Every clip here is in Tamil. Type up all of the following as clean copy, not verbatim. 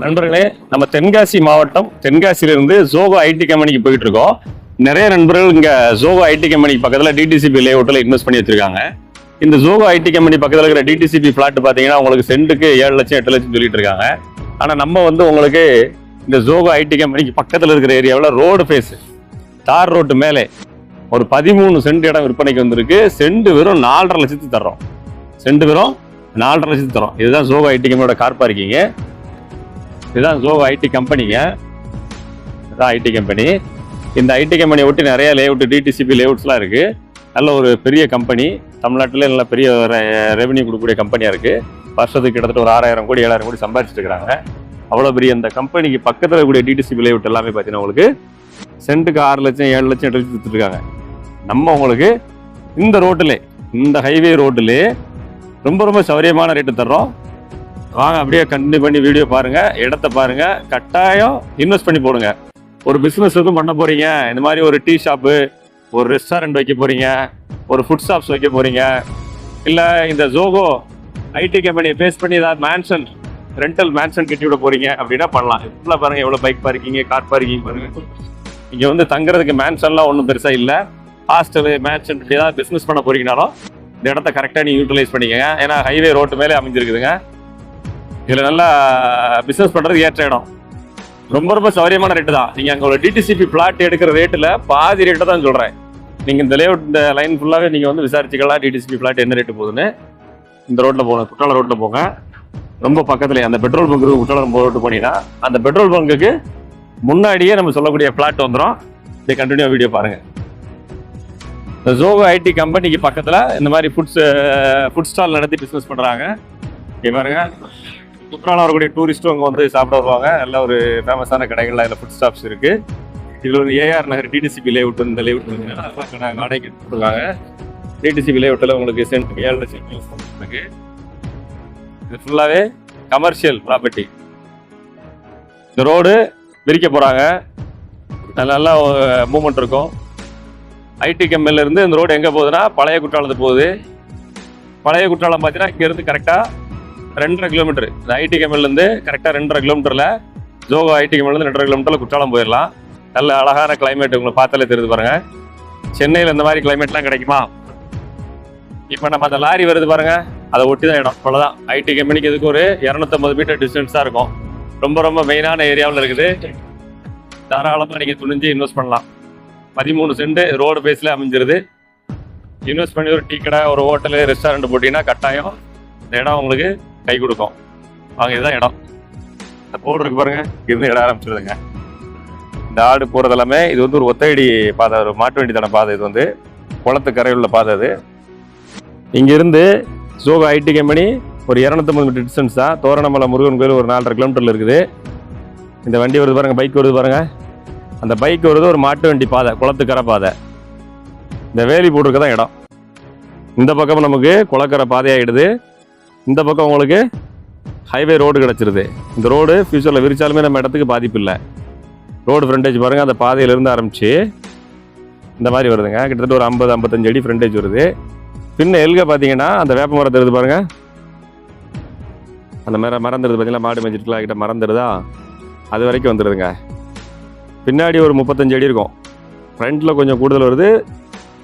நண்பர்களே, நம்ம தென்காசி மாவட்டம் தென்காசியிலிருந்து ஜோகோ ஐடி கம்பெனிக்கு போயிட்டு இருக்கோம். நிறைய நண்பர்கள் இங்க ஜோகோ ஐடி கம்பெனிக்கு பக்கத்துல டிடிசிபி லேஅவுட்ல இன்வெஸ்ட் பண்ணி வச்சிருக்காங்க. இந்த ஜோகோ ஐடி கம்பெனி பக்கத்துல இருக்கிற டிடிசிபி பிளாட் பாத்தீங்கன்னா உங்களுக்கு சென்ட்டுக்கு 7 லட்சம் 8 லட்சம் சொல்லிட்டு இருக்காங்க. ஆனா நம்ம உங்களுக்கு இந்த ஜோகோ ஐடி கம்பெனிக்கு பக்கத்துல இருக்கிற ஏரியாவில் ரோடு ஃபேஸ் தார் ரோட்டு மேலே ஒரு 13 சென்ட் இடம் விற்பனைக்கு வந்திருக்கு. சென்ட் வெறும் 4.5 லட்சத்துக்கு தர்றோம். சென்ட் வெறும் 4.5 லட்சத்துக்கு தரோம். இதுதான் ஜோகோ ஐடி கம்பெனியோட கார் பார்க்கிங்க. இதுதான் ஜோகோ ஐடி கம்பெனிங்க. இதுதான் ஐடி கம்பெனி. இந்த ஐடி கம்பெனியை ஒட்டி நிறைய லேஅவுட் டிடிசிபி லேஅவுட்ஸ்லாம் இருக்கு. நல்ல ஒரு பெரிய கம்பெனி, தமிழ்நாட்டிலே நல்ல பெரிய ரெவன்யூ கொடுக்கக்கூடிய கம்பெனியா இருக்கு. வருஷத்துக்கு கிட்டத்தட்ட ஒரு 6,000 கோடி 7,000 கோடி சம்பாதிச்சுட்டு இருக்காங்க. அவ்வளோ பெரிய இந்த கம்பெனிக்கு பக்கத்தில் இருக்கக்கூடிய டிடிசிபி லேஅவுட் எல்லாமே பார்த்தீங்கன்னா உங்களுக்கு சென்ட்டுக்கு 6 லட்சம் 7 லட்சம் 8 லட்சம் வித்துருக்காங்க. நம்ம உங்களுக்கு இந்த ரோட்டிலே, இந்த ஹைவே ரோட்டிலே ரொம்ப ரொம்ப சௌரியமான ரேட்டு தர்றோம். வாங்க அப்படியே கண்டினியூ பண்ணி வீடியோ பாருங்க, இடத்த பாருங்க, கட்டாயம் இன்வெஸ்ட் பண்ணி போடுங்க. ஒரு பிசினஸ் எதுவும் பண்ண போறீங்க, இந்த மாதிரி ஒரு டீ ஷாப்பு, ஒரு ரெஸ்டாரண்ட் வைக்க போறீங்க, ஒரு ஃபுட் ஷாப்ஸ் வைக்க போறீங்க, இல்ல இந்த ஜோகோ ஐடி கம்பெனியை பேஸ் பண்ணி ஏதாவது மேன்ஷன், ரெண்டல் மேன்ஷன் கட்டி விட போறீங்க அப்படின்னா பண்ணலாம். இப்பெல்லாம் பாருங்க எவ்வளவு பைக் பார்க்கிங், கார் பார்க்கிங் பாருங்க. இங்க தங்குறதுக்கு மேன்ஷன்லாம் ஒன்றும் பெருசா இல்லை. ஹாஸ்டல், மேன்ஷன் இப்படி ஏதாவது பிசினஸ் பண்ண போறீங்கனாலும் இந்த இடத்த கரெக்டாக நீங்க யூட்டிலைஸ் பண்ணிக்கங்க. ஏன்னா ஹைவே ரோட்டு மேலே அமைஞ்சிருக்குதுங்க. இதுல நல்லா பிசினஸ் பண்றதுக்கு ஏற்ற இடம். ரொம்ப ரொம்ப சௌரியமான ரேட்டு தான். நீங்க அங்க ஒரு டிடிசிபி பிளாட் எடுக்கிற ரேட்டுல பாதி ரேட்டை தான் சொல்றேன். நீங்க இந்த லேஅவுட், இந்த லைன் ஃபுல்லாவே நீங்க விசாரிச்சுக்கலாம் டிடிசிபி பிளாட் என்ன ரேட்டு போகுதுன்னு. இந்த ரோட்ல போகணும், குற்றாலம் ரோட்ல போங்க. ரொம்ப பக்கத்துல அந்த பெட்ரோல் பங்கு குற்றாலம் ரோட்டு போனீங்கன்னா அந்த பெட்ரோல் பங்குக்கு முன்னாடியே நம்ம சொல்லக்கூடிய பிளாட் வந்துடும். இதை கண்டினியூ வீடியோ பாருங்க. இந்த ஜோகோ ஐடி கம்பெனிக்கு பக்கத்துல இந்த மாதிரி ஃபுட் ஸ்டால் நடத்தி பிசினஸ் பண்றாங்க. இங்க பாருங்க, குற்றாலம் வரக்கூடிய டூரிஸ்ட்டும் அங்கே சாப்பிட வருவாங்க. நல்ல ஒரு ஃபேமஸான கடைகள்லாம் இதில் ஃபுட் ஸ்டாப்ஸ் இருக்கு. இதில் ஒரு ஏஆர் நகர் டிடிசிபி லேஅவுட், இந்த லேஅவுட் வாடகைக்கு கொடுத்துருக்காங்க. டிடிசிபி லேஅவுட்டில் உங்களுக்கு சென்ட் 7 லட்சம் இருக்கு. இது ஃபுல்லாகவே கமர்ஷியல் ப்ராப்பர்ட்டி. இந்த ரோடு விரிக்க போகிறாங்க. நல்லா மூவ்மெண்ட் இருக்கும். ஐடி கம்பெனில இருந்து இந்த ரோடு எங்கே போகுதுன்னா பழைய குற்றாலத்துக்கு போகுது. பழைய குற்றாலம் பார்த்தீங்கன்னா இங்கேருந்து கரெக்டாக 2.5 கிலோமீட்டர். இந்த ஐடி கம்பெனிலேருந்து கரெக்டாக 2.5 கிலோமீட்டரில் ஜோகோ ஐடி கம்பெனிலேருந்து 2.5 கிலோமீட்டரில் குற்றாலம் போயிடலாம். நல்ல அழகான கிளைமேட் உங்களுக்கு பார்த்தாலே தெரியுது பாருங்க. சென்னையில் இந்த மாதிரி கிளைமேட்லாம் கிடைக்குமா? இப்போ நம்ம அந்த லாரி வருது பாருங்க, அதை ஒட்டி தான் இடம். அவ்வளோதான். ஐடி கம்பெனிக்கு இதுக்கு ஒரு 250 மீட்டர் டிஸ்டன்ஸாக இருக்கும். ரொம்ப ரொம்ப மெயினான ஏரியாவில் இருக்குது. தாராளமாக நீங்கள் துணிஞ்சு இன்வெஸ்ட் பண்ணலாம். 13 சென்ட் ரோடு பேஸில் அமைஞ்சிருது. இன்வெஸ்ட் பண்ணி ஒரு டீ கடை, ஒரு ஹோட்டலு, ரெஸ்டாரண்ட் போட்டிங்கன்னா கட்டாயம் இந்த இடம் உங்களுக்கு கை கொடுக்கும். வாங்க, இதுதான் இடம். இந்த போர்டு இருக்கு பாருங்க, இருந்து இடம் ஆரம்பிச்சிருதுங்க. இந்த ஆடு போகிறது எல்லாமே இது ஒரு ஒத்தையடி பாதை, ஒரு மாட்டு வண்டி தன பாதை. இது குளத்து கரையில் உள்ள பாதை. அது இங்கிருந்து ஜோகோ ஐடி கம்பெனி ஒரு 250 மீட்டர் டிஸ்டன்ஸ் தான். தோரணமலை முருகன் கோயில் ஒரு 4.5 கிலோமீட்டர்ல இருக்குது. இந்த வண்டி வருது பாருங்க, பைக் வருது பாருங்க. அந்த பைக் வருது ஒரு மாட்டு வண்டி பாதை, குளத்துக்கரை பாதை. இந்த வேலி போட்டிருக்க தான் இடம். இந்த பக்கம் நமக்கு குளக்கரை பாதையாகிடுது. இந்த பக்கம் உங்களுக்கு ஹைவே ரோடு கிடச்சிருது. இந்த ரோடு ஃபியூச்சரில் விரிச்சாலுமே நம்ம இடத்துக்கு பாதிப்பு இல்லை. ரோடு ஃப்ரண்டேஜ் பாருங்கள், அந்த பாதையிலேருந்து ஆரம்பித்து இந்த மாதிரி வருதுங்க. கிட்டத்தட்ட ஒரு 50-55 அடி ஃப்ரண்டேஜ் வருது. பின்ன எல்க பார்த்தீங்கன்னா அந்த வேப்ப மரம் தருது பாருங்கள், அந்த மரம் தருது பார்த்தீங்கன்னா, மாடு மேய்ச்சிட்டுலாம் கிட்ட மரம் தருதா, அது வரைக்கும் வந்துடுதுங்க. பின்னாடி ஒரு 35 அடி இருக்கும். ஃப்ரண்ட்டில் கொஞ்சம் கூடுதல் வருது,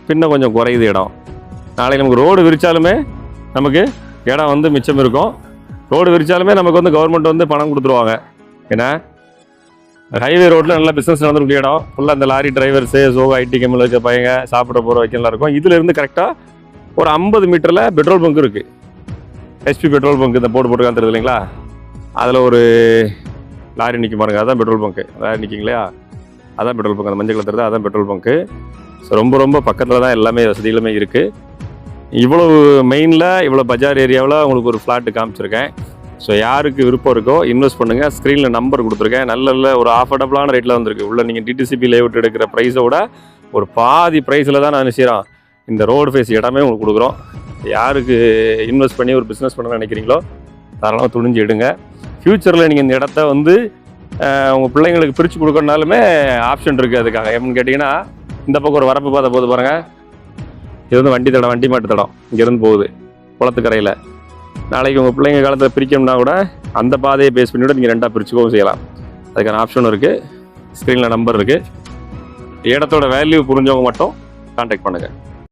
பின்ன கொஞ்சம் குறையுது இடம். நாளைக்கு நமக்கு ரோடு விரிச்சாலுமே நமக்கு இடம் மிச்சம் இருக்கும். ரோடு விரிச்சாலுமே நமக்கு கவர்மெண்ட் பணம் கொடுத்துருவாங்க. ஏன்னா ஹைவே ரோட்டில் நல்லா பிஸ்னஸ் நடந்துக்கூடிய இடம். ஃபுல்லாக அந்த லாரி டிரைவர்ஸு, ஜோகோ ஐடி கம்பெனியில் இருக்க பையங்க, சாப்பிட்ற போகிற வைக்கலாம் இருக்கும். இதிலேருந்து கரெக்டாக ஒரு 50 மீட்டரில் பெட்ரோல் பங்க் இருக்குது. ஹெச்பி பெட்ரோல் பங்க் இந்த போட்டு தெரியுது இல்லைங்களா, அதில் ஒரு லாரி நிற்க பாருங்க, அதுதான் பெட்ரோல் பங்க்கு. லாரி நிற்கிங்க இல்லையா, அதான் பெட்ரோல் பங்க். அந்த மஞ்சள் கலர் தெரியுது, அதான் பெட்ரோல் பங்க்கு. ஸோ ரொம்ப ரொம்ப பக்கத்தில் தான் எல்லாமே வசதிகளுமே இருக்குது. இவ்வளோ மெயினில், இவ்வளோ பஜார் ஏரியாவில் உங்களுக்கு ஒரு ஃப்ளாட்டு காமிச்சிருக்கேன். ஸோ யாருக்கு விருப்பம் இருக்கோ இன்வெஸ்ட் பண்ணுங்கள். ஸ்க்ரீனில் நம்பர் கொடுத்துருக்கேன். நல்ல ஒரு ஆஃபர்டபுளான ரேட்டில் வந்திருக்கு. உள்ள நீங்கள் டிடிசிபி லேஅவுட் எடுக்கிற ப்ரைஸோட ஒரு பாதி ப்ரைஸில் தான் நான் நினைச்சிடறேன் இந்த ரோடு ஃபேஸ் இடமே உங்களுக்கு கொடுக்குறோம். யாருக்கு இன்வெஸ்ட் பண்ணி ஒரு பிஸ்னஸ் பண்ண நினைக்கிறீங்களோ தாராளமாக துணிஞ்சு எடுங்க. ஃப்யூச்சரில் நீங்கள் இந்த இடத்த உங்கள் பிள்ளைங்களுக்கு பிரித்து கொடுக்கறனாலுமே ஆப்ஷன் இருக்குது. அதுக்காக எப்படின்னு கேட்டிங்கன்னா, இந்த பக்கம் ஒரு வரப்பு பாதை போகுது பாருங்கள். இது வண்டி மாட்டு தடம் இங்கேருந்து போகுது குளத்துக்கரையில். நாளைக்கு உங்கள் பிள்ளைங்க காலத்தில் பிரிக்கணும்னா கூட அந்த பாதையை பேஸ் பண்ணிவிட்டு நீங்கள் ரெண்டாக பிரிச்சுக்கவும் செய்யலாம். அதுக்கான ஆப்ஷனும் இருக்குது. ஸ்க்ரீனில் நம்பர் இருக்குது. இடத்தோட வேல்யூ புரிஞ்சவங்க மட்டும் கான்டாக்ட் பண்ணுங்கள்.